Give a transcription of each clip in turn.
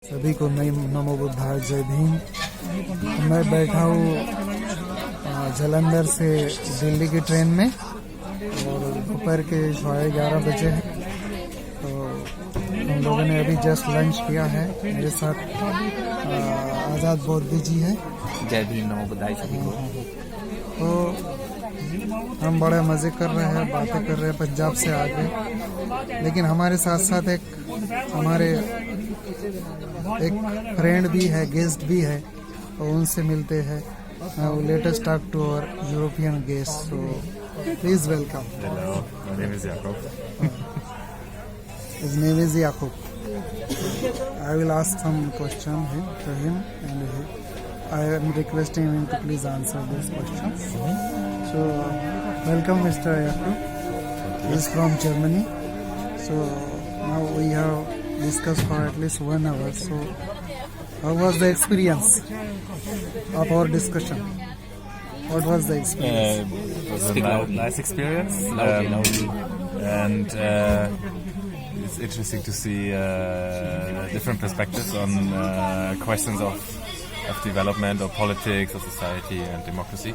सभी को नई नमो बुद्धाय जय भीम। मैं बैठा हूँ जालंधर से दिल्ली की ट्रेन में और दोपहर के 11:30 बजे हैं। तो हम लोगों ने अभी जस्ट लंच किया है। मेरे साथ आज़ाद बौद्ध जी है। जय भीम नमो बुद्धाय सभी को। तो हम बड़े मज़े कर रहे हैं, बातें कर रहे हैं पंजाब से आके, लेकिन हमारे साथ साथ हमारे एक फ्रेंड भी है, गेस्ट भी है, और उनसे मिलते हैं। Latest talk to our European guest, so please welcome. Hello, my name is Jakob. His name is Yakub. I will ask some question to him, and I am requesting him to please answer these questions. So, welcome, Mr. Yakub. He is from Germany. So now we have discussed for at least 1 hour. So, how was the experience of our discussion? What was the experience? It was a nice experience, and it's interesting to see different perspectives on questions of development, of politics, of society and democracy.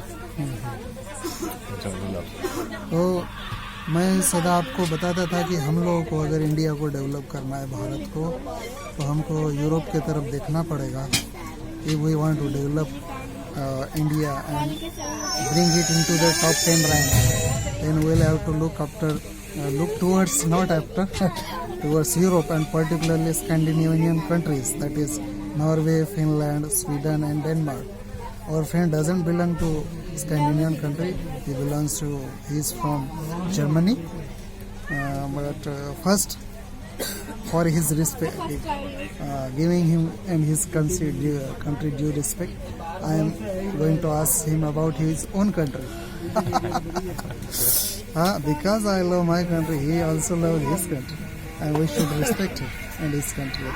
Enjoyed a lot. तो मैं सदा आपको बताता था कि हम लोगों को अगर इंडिया को डेवलप करना है, भारत को, तो हमको यूरोप के तरफ देखना पड़ेगा। If we want to develop India and bring it into the top 10 rank, then we'll have to look towards, not after, towards Europe, and particularly Scandinavian countries, that is Norway, Finland, Sweden and Denmark. Our friend doesn't belong to Scandinavian country, he is from Germany, but first, for his respect, giving him and his country due respect, I am going to ask him about his own country. Because I love my country, he also loves his country, and we should respect him and his country.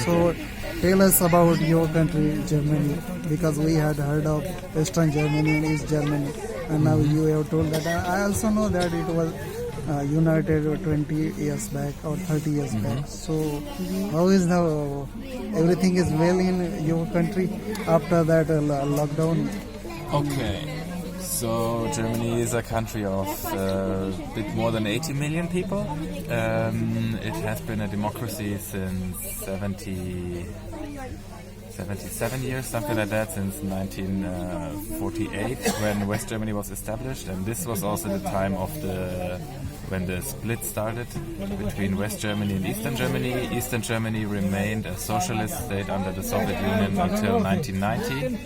So tell us about your country, Germany, because we had heard of Western Germany and East Germany, and now you have told that. I also know that it was united 20 years back or 30 years back. So how is now? Everything is well in your country after that lockdown? Okay, so Germany is a country of a bit more than 80 million people. It has been a democracy since 77 years, something like that, since 1948, when West Germany was established, and this was also the time of when the split started between West Germany and Eastern Germany. Eastern Germany remained a socialist state under the Soviet Union until 1990.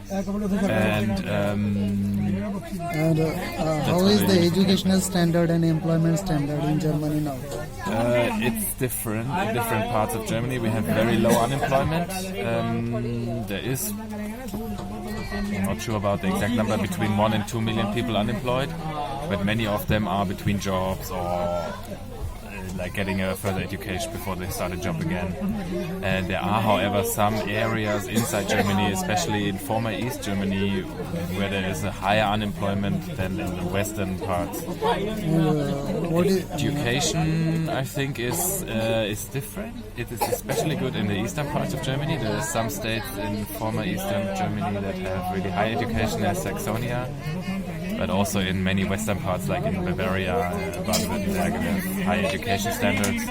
And how is the educational standard and employment standard in Germany now? It's different in different parts of Germany. We have very low unemployment. There is, I'm not sure about the exact number, between 1 and 2 million people unemployed, but many of them are between jobs or like getting a further education before they start a job again. And there are, however, some areas inside Germany, especially in former East Germany, where there is a higher unemployment than in the western parts. Education, I think, is different. It is especially good in the eastern parts of Germany. There are some states in former Eastern Germany that have really high education, as Saxonia, but also in many western parts, like in Bavaria, Baden-Württemberg, have high education standards.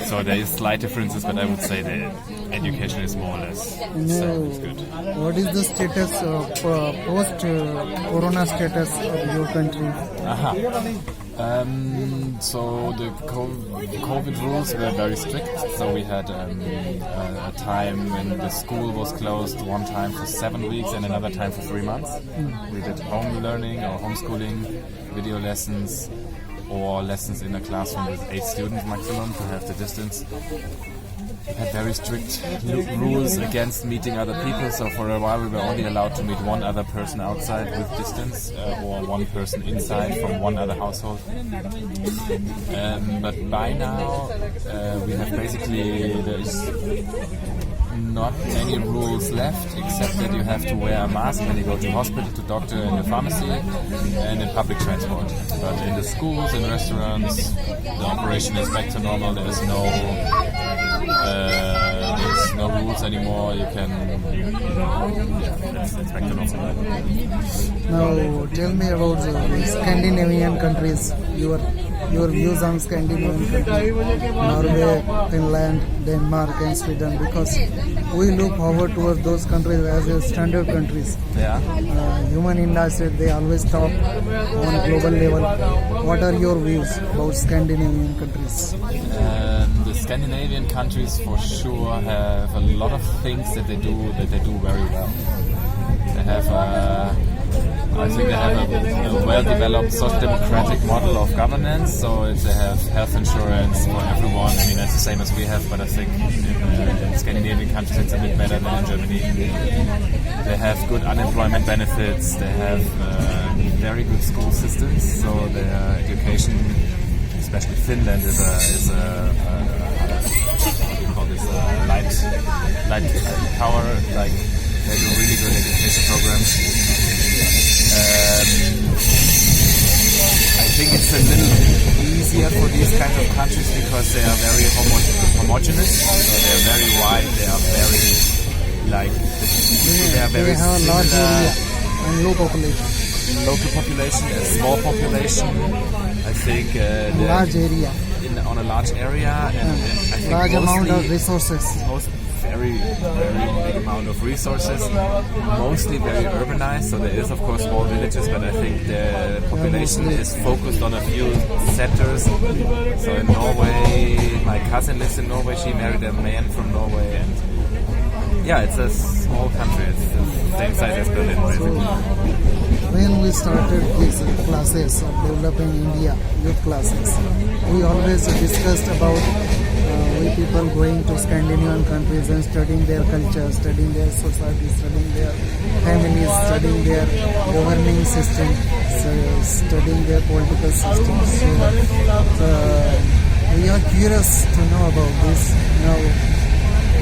So there is slight differences, but I would say the education is more or less the same. It's good. What is the status post-corona status of your country? So the COVID rules were very strict. So we had a time when the school was closed, one time for 7 weeks and another time for 3 months. We did home learning or homeschooling, video lessons, or lessons in a classroom with 8 students maximum to have the distance. Had very strict rules against meeting other people, so for a while we were only allowed to meet one other person outside with distance, or one person inside from one other household. But by now we have basically, there is not many rules left, except that you have to wear a mask when you go to hospital, to doctor, and the pharmacy, and in public transport. But in the schools and restaurants, the operation is back to normal. There is no schools anymore. You can. That's back to normal. Now, tell me about Scandinavian countries. Your views on Scandinavian countries, Norway, Finland, Denmark, and Sweden. Because we look forward towards those countries as a standard countries. Yeah. Human industry, they always top on a global level. What are your views about Scandinavian countries? The Scandinavian countries for sure have a lot of things that they do very well. They have I think they have a well-developed social democratic model of governance, so they have health insurance for everyone. I mean, that's the same as we have, but I think in Scandinavian countries it's a bit better than in Germany. They have good unemployment benefits, they have very good school systems, so their education, especially Finland, is a what do you call this, light power, like they do really good education programs. I think it's a little easier for these kinds of countries because they are very homogeneous. So they are very wide. They are very they are very they have a large similar. area and low population. Local population, a small population. I think Large area. on a large area, and I think Large amount of mostly- resources. most very big amount of resources, mostly very urbanized, so there is of course small villages, but I think the population is focused on a few centers. So in Norway, my cousin lives in Norway, she married a man from Norway, and yeah, it's a small country, it's the same size as Berlin basically. When we started these classes of developing India, youth classes, we always discussed about we people going to Scandinavian countries and studying their culture, studying their society, studying their families, studying their governing system, studying their political system. So we are curious to know about this. Now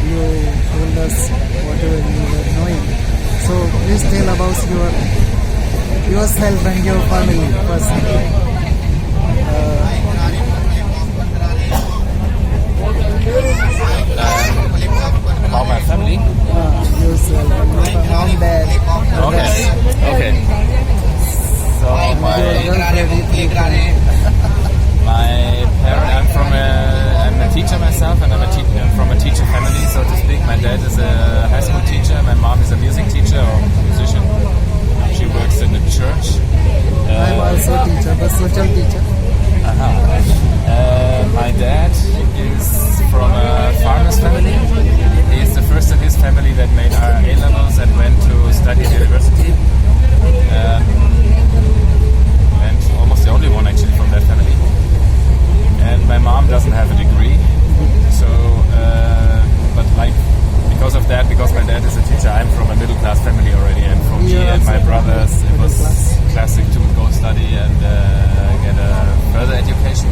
you told us whatever you were knowing. So please tell about yourself and your family personally. About my family? Yourself, mom, dad, Okay. So my parents, I'm a teacher myself, and I'm from a teacher family, so to speak. My dad is a high school teacher, my mom is a music teacher or musician. She works in the church. I'm also a teacher, but social teacher. My dad is from a farmer's family. He is the first in his family that made A-levels and went to study at university. And almost the only one actually from that family. And my mom doesn't have a degree. So, but because of that, because my dad is a teacher, I'm from a middle class family already. And for me and my brothers, it was classic to go study and get a further education.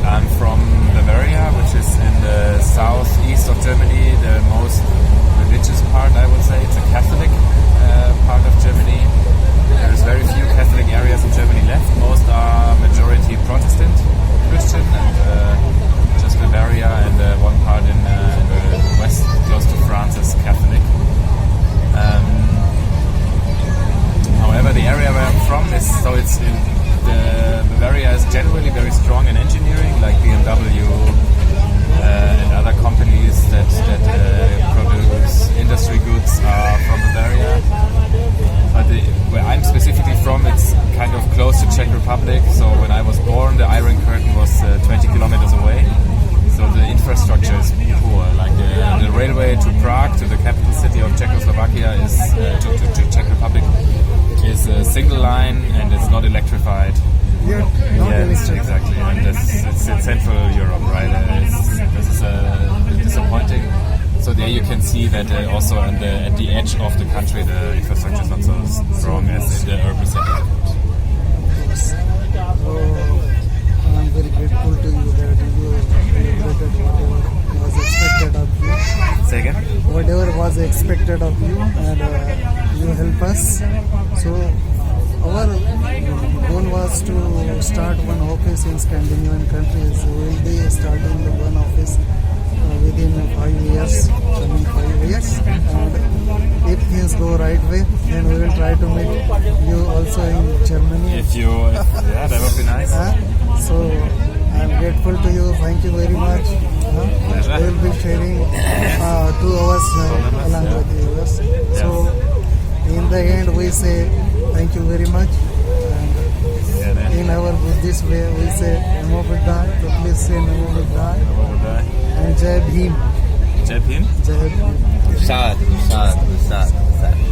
I'm from Bavaria, which is in the southeast of Germany, the most religious part, I would say. It's a Catholic part of Germany. There's very few Catholic areas in Germany left. Most are majority Protestant, Christian, and just Bavaria and one part in the west, close to France, is Catholic. However, the area where I'm from is, so it's in Bavaria is generally very strong in engineering, like BMW and other companies that produce industry goods are from Bavaria. But where I'm specifically from, it's kind of close to Czech Republic. So when I was born, the Iron Curtain was 20 kilometers away. So the infrastructure is poor. Like the railway to Prague, to the capital city of Czechoslovakia, is to Czech Republic, is a single line and it's not electrified. Yes, exactly. And it's in Central Europe, right? This is a bit disappointing. So there you can see that also at the edge of the country, the infrastructure is not so strong as in the urban center. I'm very grateful to you that you celebrated whatever was expected of you. Say again? Whatever was expected of you, and you help us. So our goal was to start one office in Scandinavian countries. We will be starting the one office you. Yeah, that would be nice. So I am grateful to you. Thank you very much. Pleasure. I will be sharing 2 hours along yeah. with you. So in the end, we say thank you very much. Yeah, And in our Buddhist way, we say Namo Buddhaya. So please say Namo Buddhaya and Jai Bhim. Jai Bhim. Jai Bhim. Sadhu, sadhu, sadhu, sadhu.